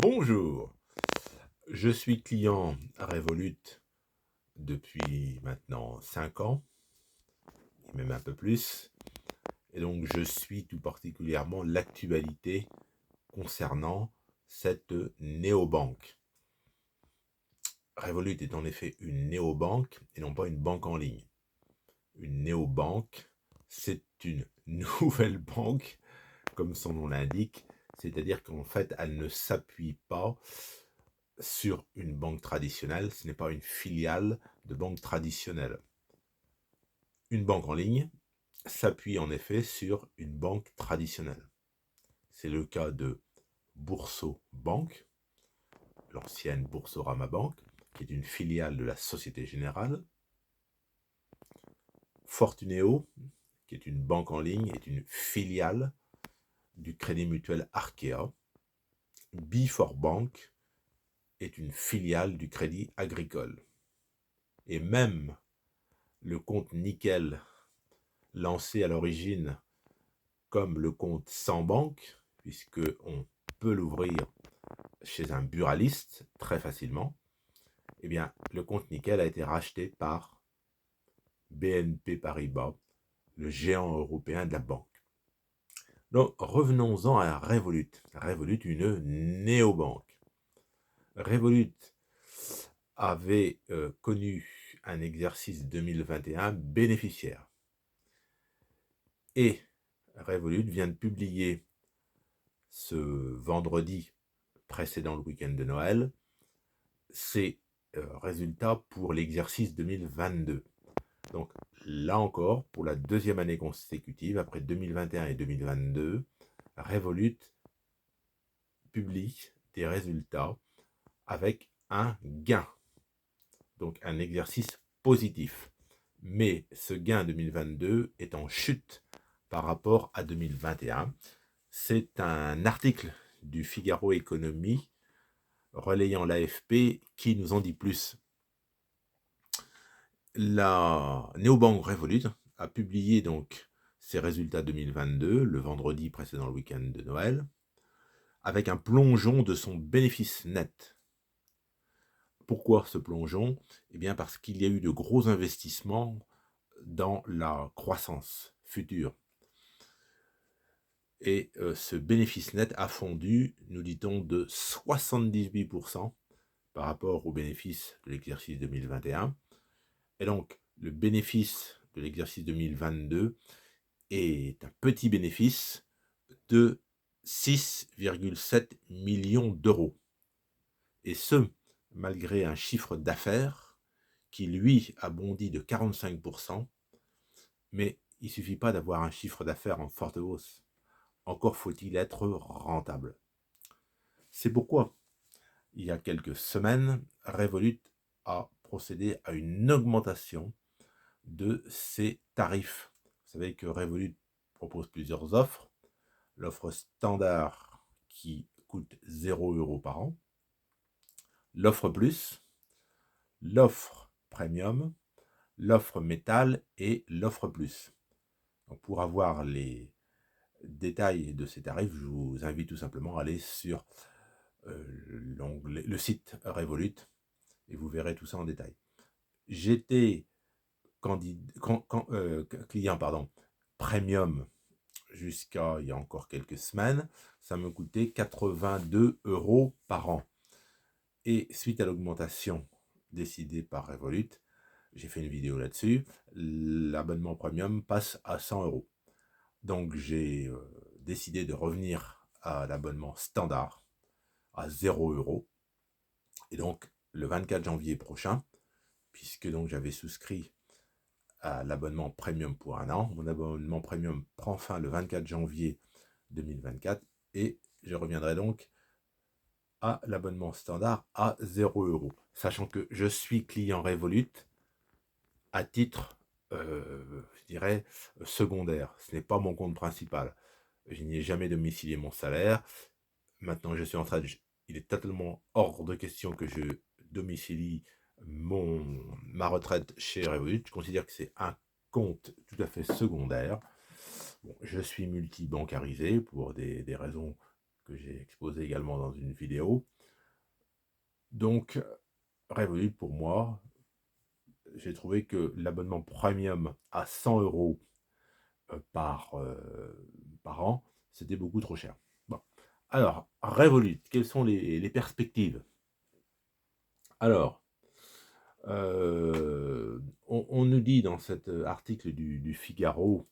Bonjour, je suis client à Revolut depuis maintenant 5 ans, et même un peu plus, et donc je suis tout particulièrement l'actualité concernant cette néobanque. Revolut est en effet une néobanque et non pas une banque en ligne. Une néobanque, c'est une nouvelle banque, comme son nom l'indique, c'est-à-dire qu'en fait, elle ne s'appuie pas sur une banque traditionnelle, ce n'est pas une filiale de banque traditionnelle. Une banque en ligne s'appuie en effet sur une banque traditionnelle. C'est le cas de Bourso Bank, l'ancienne Boursorama Bank, qui est une filiale de la Société Générale. Fortuneo, qui est une banque en ligne, est une filiale du Crédit Mutuel Arkea. Before Bank est une filiale du Crédit Agricole. Et même le compte Nickel, lancé à l'origine comme le compte sans banque, puisqu'on peut l'ouvrir chez un buraliste très facilement, eh bien, le compte Nickel a été racheté par BNP Paribas, le géant européen de la banque. Donc, revenons-en à Revolut. Revolut, une néobanque. Revolut avait connu un exercice 2021 bénéficiaire. Et Revolut vient de publier ce vendredi précédent le week-end de Noël ses résultats pour l'exercice 2022. Donc là encore, pour la deuxième année consécutive, après 2021 et 2022, Revolut publie des résultats avec un gain, donc un exercice positif. Mais ce gain 2022 est en chute par rapport à 2021. C'est un article du Figaro Économie relayant l'AFP qui nous en dit plus. La néobanque Revolut a publié donc ses résultats 2022 le vendredi précédent le week-end de Noël, avec un plongeon de son bénéfice net. Pourquoi ce plongeon? Eh bien parce qu'il y a eu de gros investissements dans la croissance future. Et ce bénéfice net a fondu, nous dit-on, de 78% par rapport au bénéfice de l'exercice 2021. Et donc, le bénéfice de l'exercice 2022 est un petit bénéfice de 6,7 millions d'euros. Et ce, malgré un chiffre d'affaires qui, lui, a bondi de 45%. Mais il ne suffit pas d'avoir un chiffre d'affaires en forte hausse. Encore faut-il être rentable. C'est pourquoi, il y a quelques semaines, Revolut a procédé à une augmentation de ses tarifs. Vous savez que Revolut propose plusieurs offres. L'offre standard qui coûte 0 € par an, l'offre plus, l'offre premium, l'offre métal et l'offre plus. Donc pour avoir les détails de ces tarifs, je vous invite tout simplement à aller sur le site Revolut et vous verrez tout ça en détail. J'étais client premium jusqu'à il y a encore quelques semaines, ça me coûtait 82 € par an. Et suite à l'augmentation décidée par Revolut, j'ai fait une vidéo là-dessus, l'abonnement premium passe à 100 €. Donc j'ai décidé de revenir à l'abonnement standard à 0 €. Et donc le 24 janvier prochain, puisque donc j'avais souscrit à l'abonnement premium pour un an, mon abonnement premium prend fin le 24 janvier 2024 et je reviendrai donc à l'abonnement standard à 0 €. Sachant que je suis client Revolut à titre, je dirais, secondaire. Ce n'est pas mon compte principal. Je n'y ai jamais domicilié mon salaire. Maintenant, je suis en train de... Il est totalement hors de question que je domicilie ma retraite chez Revolut. Je considère que c'est un compte tout à fait secondaire. Bon, je suis multibancarisé pour des raisons que j'ai exposé également dans une vidéo. Donc, Revolut, pour moi, j'ai trouvé que l'abonnement premium à 100 € par an, c'était beaucoup trop cher. Bon. Alors, Revolut, quelles sont les perspectives? Alors, on nous dit dans cet article du Figaro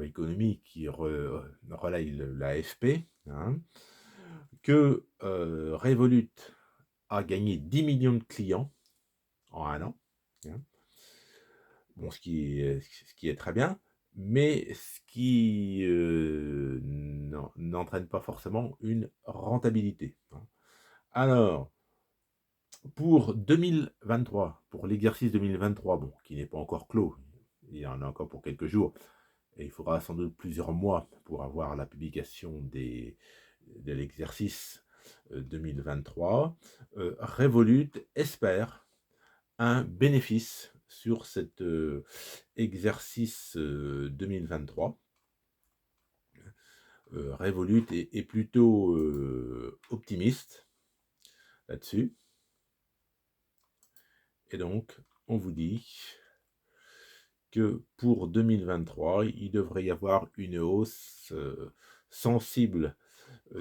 économique qui relaye l'AFP, hein, que Revolut a gagné 10 millions de clients en un an, hein. Bon, ce qui est très bien, mais ce qui n'entraîne pas forcément une rentabilité, hein. Alors, pour 2023, pour l'exercice 2023, bon, qui n'est pas encore clos, il y en a encore pour quelques jours, et il faudra sans doute plusieurs mois pour avoir la publication de l'exercice 2023, Revolut espère un bénéfice sur cet exercice 2023. Revolut est plutôt optimiste là-dessus. Et donc, on vous dit que pour 2023, il devrait y avoir une hausse sensible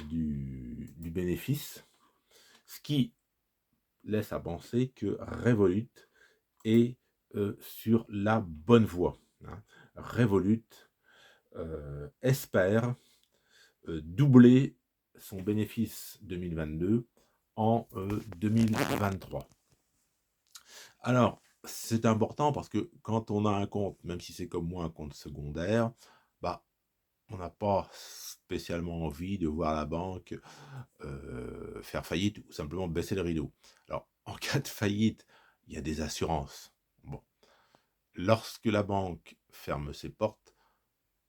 du bénéfice, ce qui laisse à penser que Revolut est sur la bonne voie, hein. Revolut espère doubler son bénéfice 2022 en 2023. Alors, c'est important parce que quand on a un compte, même si c'est comme moi un compte secondaire, bah, on n'a pas spécialement envie de voir la banque faire faillite ou simplement baisser le rideau. Alors, en cas de faillite, il y a des assurances. Bon. Lorsque la banque ferme ses portes,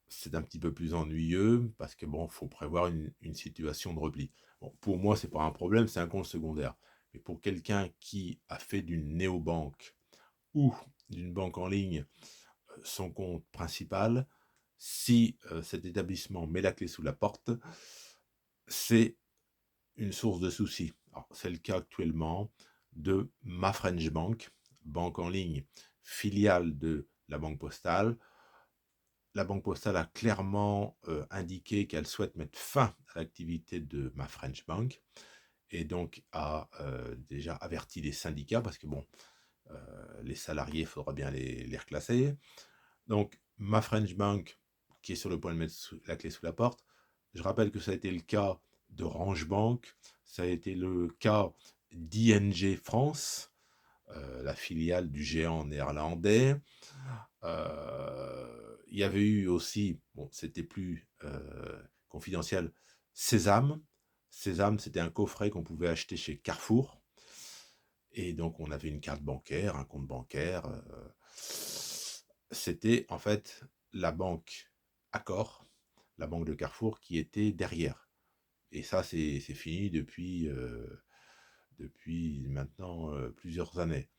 c'est un petit peu plus ennuyeux parce que bon, faut prévoir une situation de repli. Bon, pour moi, c'est pas un problème, c'est un compte secondaire. Mais pour quelqu'un qui a fait d'une néobanque ou d'une banque en ligne son compte principal, si cet établissement met la clé sous la porte, c'est une source de soucis. C'est le cas actuellement de Ma French Bank, banque en ligne, filiale de la Banque Postale. La Banque Postale a clairement indiqué qu'elle souhaite mettre fin à l'activité de Ma French Bank et donc a déjà averti les syndicats parce que bon, les salariés, il faudra bien les reclasser. Donc, Ma French Bank, qui est sur le point de mettre la clé sous la porte. Je rappelle que ça a été le cas de Orange Bank, ça a été le cas d'ING France, la filiale du géant néerlandais. Il y avait eu aussi, bon, c'était plus confidentiel, Sésame. Sésame, c'était un coffret qu'on pouvait acheter chez Carrefour. Et donc, on avait une carte bancaire, un compte bancaire. C'était en fait la banque Accor, la banque de Carrefour, qui était derrière. Et ça, c'est fini depuis maintenant plusieurs années.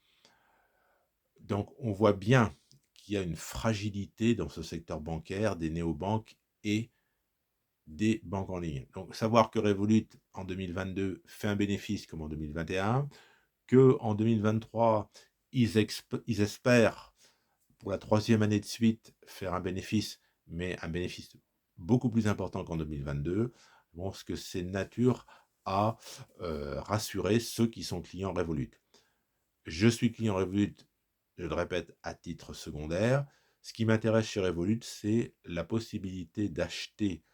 Donc, on voit bien qu'il y a une fragilité dans ce secteur bancaire, des néobanques et des banques en ligne. Donc, savoir que Revolut, en 2022, fait un bénéfice comme en 2021, qu'en 2023, ils espèrent, pour la troisième année de suite, faire un bénéfice, mais un bénéfice beaucoup plus important qu'en 2022, je pense que c'est nature à rassurer ceux qui sont clients Revolut. Je suis client Revolut, je le répète, à titre secondaire. Ce qui m'intéresse chez Revolut, c'est la possibilité d'acheter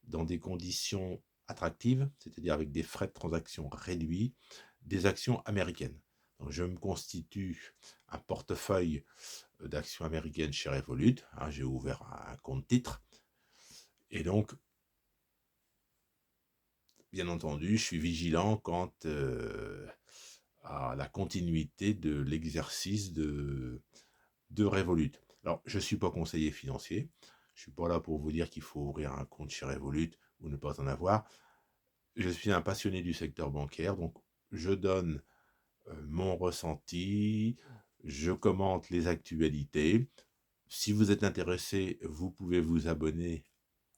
dans des conditions attractives, c'est-à-dire avec des frais de transaction réduits, des actions américaines. Donc, je me constitue un portefeuille d'actions américaines chez Revolut. Hein, j'ai ouvert un compte titre. Et donc, bien entendu, je suis vigilant quant à la continuité de l'exercice de Revolut. Alors, je ne suis pas conseiller financier. Je ne suis pas là pour vous dire qu'il faut ouvrir un compte chez Revolut ou ne pas en avoir. Je suis un passionné du secteur bancaire, donc je donne mon ressenti, je commente les actualités. Si vous êtes intéressé, vous pouvez vous abonner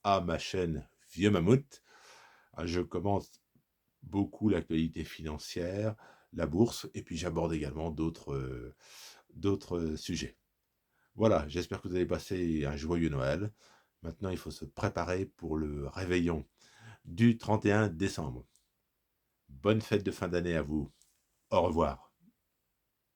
à ma chaîne Vieux Mammouth. Je commence beaucoup l'actualité financière, la bourse, et puis j'aborde également d'autres sujets. Voilà, j'espère que vous avez passé un joyeux Noël. Maintenant, il faut se préparer pour le réveillon du 31 décembre. Bonne fête de fin d'année à vous. Au revoir.